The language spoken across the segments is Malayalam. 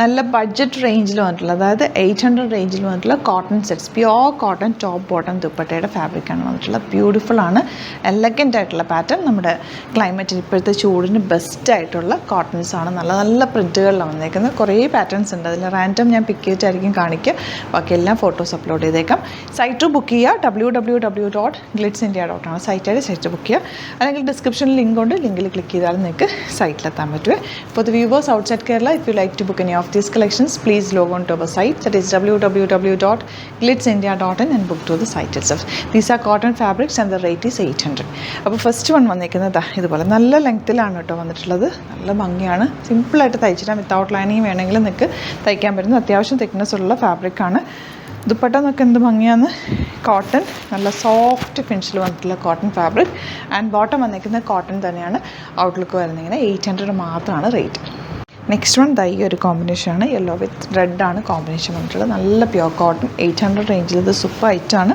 നല്ല ബഡ്ജറ്റ് റേഞ്ചിൽ വന്നിട്ടുള്ള, അതായത് 800 റേഞ്ചിൽ വന്നിട്ടുള്ള cotton sets, pure cotton top bottom ദുപ്പട്ടയുടെ ഫാബ്രിക്കാണ് വന്നിട്ടുള്ളത്. ബ്യൂട്ടിഫുൾ ആണ്, എലഗൻ്റ് ആയിട്ടുള്ള പാറ്റേൺ. നമ്മുടെ ക്ലൈമറ്റിന് ഇപ്പോഴത്തെ ചൂടിന് ബെസ്റ്റ് ആയിട്ടുള്ള കോട്ടൺസ് ആണ്. നല്ല നല്ല പ്രിൻറ്റുകളിലാണ് വന്നേക്കുന്നത്. കുറേ പാറ്റേൺസ് ഉണ്ട്, അതിൽ റാൻഡം ഞാൻ പിക്ക് ചെയ്തിട്ടായിരിക്കും കാണിക്കുക. ബാക്കി എല്ലാം ഫോട്ടോസ് അപ്ലോഡ് ചെയ്തേക്കാം. സൈറ്റ് ബുക്ക് ചെയ്യുക, www.glitzindia.com സൈറ്റ് ബുക്ക് ചെയ്യുക. അല്ലെങ്കിൽ ഡിസ്ക്രിപ്ഷനിൽ ലിങ്ക് ഉണ്ട്, ലിങ്കിൽ ക്ലിക്ക് ചെയ്താൽ നിങ്ങൾക്ക് സൈറ്റിലെത്താൻ പറ്റുമേ. For the viewers outside Kerala, if you like to book any of these collections, please log on to our site, that is www.glitzindia.in, and book to the site itself. These are cotton fabrics and the rate is 800. അപ്പോൾ ഫസ്റ്റ് വൺ വന്നിരിക്കുന്നത് ഇതുപോലെ നല്ല ലെങ്ത്തിലാണ് കേട്ടോ വന്നിട്ടുള്ളത്. നല്ല ഭംഗിയാണ്, സിമ്പിളായിട്ട് തയ്ച്ചിട്ടാൽ വിത്തൗട്ട് ലൈനിങ് വേണമെങ്കിൽ നിങ്ങൾക്ക് തയ്ക്കാൻ പറ്റുന്ന അത്യാവശ്യം തിക്നെസ് ഉള്ള ഫാബ്രിക്കാണ്. ദുപ്പട്ട എന്നൊക്കെ എന്ത് ഭംഗിയാണ്, കോട്ടൺ നല്ല സോഫ്റ്റ് ഫിനിഷിൽ വന്നിട്ടുള്ള കോട്ടൺ ഫാബ്രിക്. ആൻഡ് ബോട്ടം വന്നിരിക്കുന്നത് കോട്ടൺ തന്നെയാണ്. ഔട്ട്ലുക്ക് വരുന്നിങ്ങനെ 800 മാത്രമാണ് റേറ്റ്. നെക്സ്റ്റ് വൺ ഈ ഒരു കോമ്പിനേഷനാണ്, യെല്ലോ വിത്ത് റെഡാണ് കോമ്പിനേഷൻ വന്നിട്ടുള്ളത്. നല്ല പ്യുവർ കോട്ടൺ, 800 റേഞ്ചിൽ ഇത് സൂപ്പർ ഐറ്റാണ്.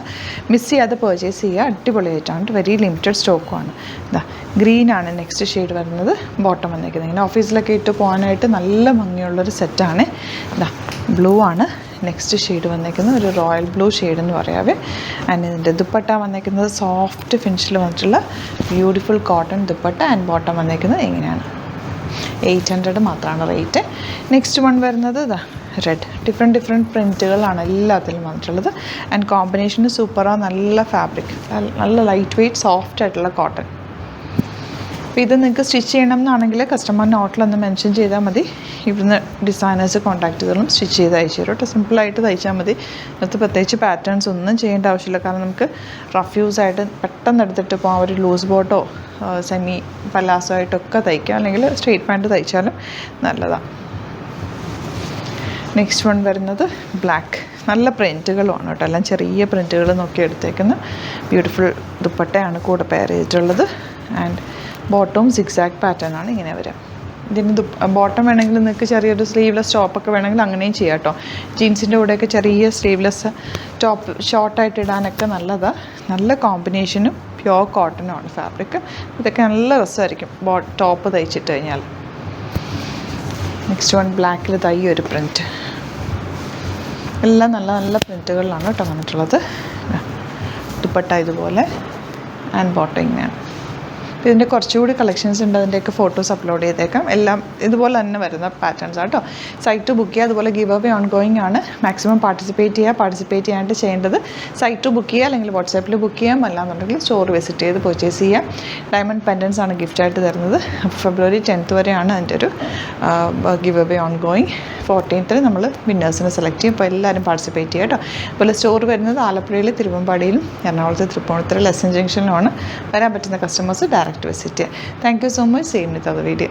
മിസ് ചെയ്യാതെ പർച്ചേസ് ചെയ്യുക, അടിപൊളി ഐറ്റാണ്. വെരി ലിമിറ്റഡ് സ്റ്റോക്കുമാണ്. ഇതാ ഗ്രീനാണ് നെക്സ്റ്റ് ഷെയ്ഡ് വരുന്നത്. ബോട്ടം വന്നിരിക്കുന്നത് ഇങ്ങനെ ഓഫീസിലൊക്കെ ഇട്ട് പോകാനായിട്ട് നല്ല ഭംഗിയുള്ളൊരു സെറ്റാണ്. ഇതാ ബ്ലൂ ആണ് നെക്സ്റ്റ് ഷെയ്ഡ് വന്നിരിക്കുന്നത്, ഒരു റോയൽ ബ്ലൂ ഷെയ്ഡ് എന്ന് പറയാവേ. ആൻഡ് ഇതിൻ്റെ ദുപ്പട്ട വന്നിരിക്കുന്നത് സോഫ്റ്റ് ഫിനിഷിൽ വന്നിട്ടുള്ള beautiful cotton dupatta. And bottom വന്നിരിക്കുന്നത് ഇങ്ങനെയാണ്, 800 മാത്രമാണ് റേറ്റ്. നെക്സ്റ്റ് വൺ വരുന്നത് ഇതാ റെഡ്. ഡിഫറെൻറ്റ് പ്രിൻറ്റുകളാണ് എല്ലാത്തിലും വന്നിട്ടുള്ളത്. ആൻഡ് കോമ്പിനേഷന് സൂപ്പറാണ്, നല്ല ഫാബ്രിക്, നല്ല ലൈറ്റ് വെയ്റ്റ് സോഫ്റ്റ് ആയിട്ടുള്ള കോട്ടൺ. അപ്പോൾ ഇത് നിങ്ങൾക്ക് സ്റ്റിച്ച് ചെയ്യണം എന്നാണെങ്കിൽ കസ്റ്റമർ നോട്ടിലൊന്ന് മെൻഷൻ ചെയ്താൽ മതി. ഇവിടുന്ന് ഡിസൈനേഴ്സ് കോൺടാക്ട് ചെയ്തോളും, സ്റ്റിച്ച് ചെയ്ത് അയച്ചു തരും കേട്ടോ. സിമ്പിളായിട്ട് തയ്ച്ചാൽ മതി. അത് പ്രത്യേകിച്ച് പാറ്റേൺസ് ഒന്നും ചെയ്യേണ്ട ആവശ്യമില്ല. കാരണം നമുക്ക് റഫ് യൂസായിട്ട് പെട്ടെന്ന് എടുത്തിട്ട് ഇപ്പോൾ ഒരു ലൂസ് ബോട്ടോ സെമി പലാസോ ആയിട്ടൊക്കെ തയ്ക്കാം, അല്ലെങ്കിൽ സ്ട്രെയിറ്റ് പാൻറ്റ് തയ്ച്ചാലും നല്ലതാണ്. നെക്സ്റ്റ് വൺ വരുന്നത് ബ്ലാക്ക്. നല്ല പ്രിൻറ്റുകളുമാണ് കേട്ടോ, എല്ലാം ചെറിയ പ്രിൻറ്റുകൾ നോക്കി എടുത്തേക്കുന്ന ബ്യൂട്ടിഫുൾ ദുപ്പട്ടയാണ് കൂടെ പെയർ ചെയ്തിട്ടുള്ളത്. ആൻഡ് ബോട്ടവും സിക്സാക്ട് പാറ്റേൺ ആണ് ഇങ്ങനെ വരാം. ഇതിന് ബോട്ടം വേണമെങ്കിൽ നിങ്ങൾക്ക് ചെറിയൊരു സ്ലീവ്ലെസ് ടോപ്പൊക്കെ വേണമെങ്കിൽ അങ്ങനെയും ചെയ്യാം കേട്ടോ. ജീൻസിൻ്റെ കൂടെയൊക്കെ ചെറിയ സ്ലീവ്ലെസ് ടോപ്പ് ഷോർട്ടായിട്ട് ഇടാനൊക്കെ നല്ലതാണ്. നല്ല കോമ്പിനേഷനും പ്യുവർ കോട്ടനുമാണ് ഫാബ്രിക്. ഇതൊക്കെ നല്ല രസമായിരിക്കും ടോപ്പ് തയ്ച്ചിട്ട് കഴിഞ്ഞാൽ. നെക്സ്റ്റ് വൺ ബ്ലാക്കിൽ ഒരു പ്രിൻറ്റ്. എല്ലാം നല്ല നല്ല പ്രിൻറ്റുകളിലാണ് കേട്ടോ വന്നിട്ടുള്ളത്. ദുപ്പട്ട ഇതുപോലെ, ആൻഡ് ബോട്ടം ഇങ്ങനെയാണ്. അപ്പോൾ ഇതിൻ്റെ കുറച്ചുകൂടി കളക്ഷൻസ് ഉണ്ട്, അതിൻ്റെയൊക്കെ ഫോട്ടോസ് അപ്ലോഡ് ചെയ്തേക്കാം. എല്ലാം ഇതുപോലെ തന്നെ വരുന്ന പാറ്റേൺസ് കേട്ടോ. സൈറ്റ് ബുക്ക് ചെയ്യുക, അതുപോലെ ഗിവ് അവേ ഓൺ ഗോയിങ് ആണ്. മാക്സിമം പാർട്ടിസിപ്പേറ്റ് ചെയ്യാനായിട്ട് ചെയ്യേണ്ടത് സൈറ്റ് ബുക്ക് ചെയ്യുക, അല്ലെങ്കിൽ വാട്സാപ്പിൽ ബുക്ക് ചെയ്യാം. അല്ലാന്നുണ്ടെങ്കിൽ സ്റ്റോർ വിസിറ്റ് ചെയ്ത് പർച്ചേസ് ചെയ്യാം. ഡയമണ്ട് പെൻഡൻസ് ആണ് ഗിഫ്റ്റായിട്ട് തരുന്നത്. ഫെബ്രുവരി 10th വരെയാണ് അതിൻ്റെ ഒരു give away on going. 14th നമ്മൾ വിന്നേഴ്സിനെ സെലക്ട് ചെയ്യും. അപ്പോൾ എല്ലാവരും പാർട്ടിസിപ്പേറ്റ് ചെയ്യുക കേട്ടോ. അതുപോലെ സ്റ്റോർ വരുന്നത് ആലപ്പുഴയിൽ, തിരുവമ്പാടിയിലും, എറണാകുളത്ത് തൃപ്പൂണിത്തുറ ലെസൺ ജംഗ്ഷനിലുമാണ്. വരാൻ പറ്റുന്ന കസ്റ്റമേഴ്സ് ഡയറക്റ്റ് വിസിറ്റ് ചെയ്യുക. Thank you so much. Same with other video.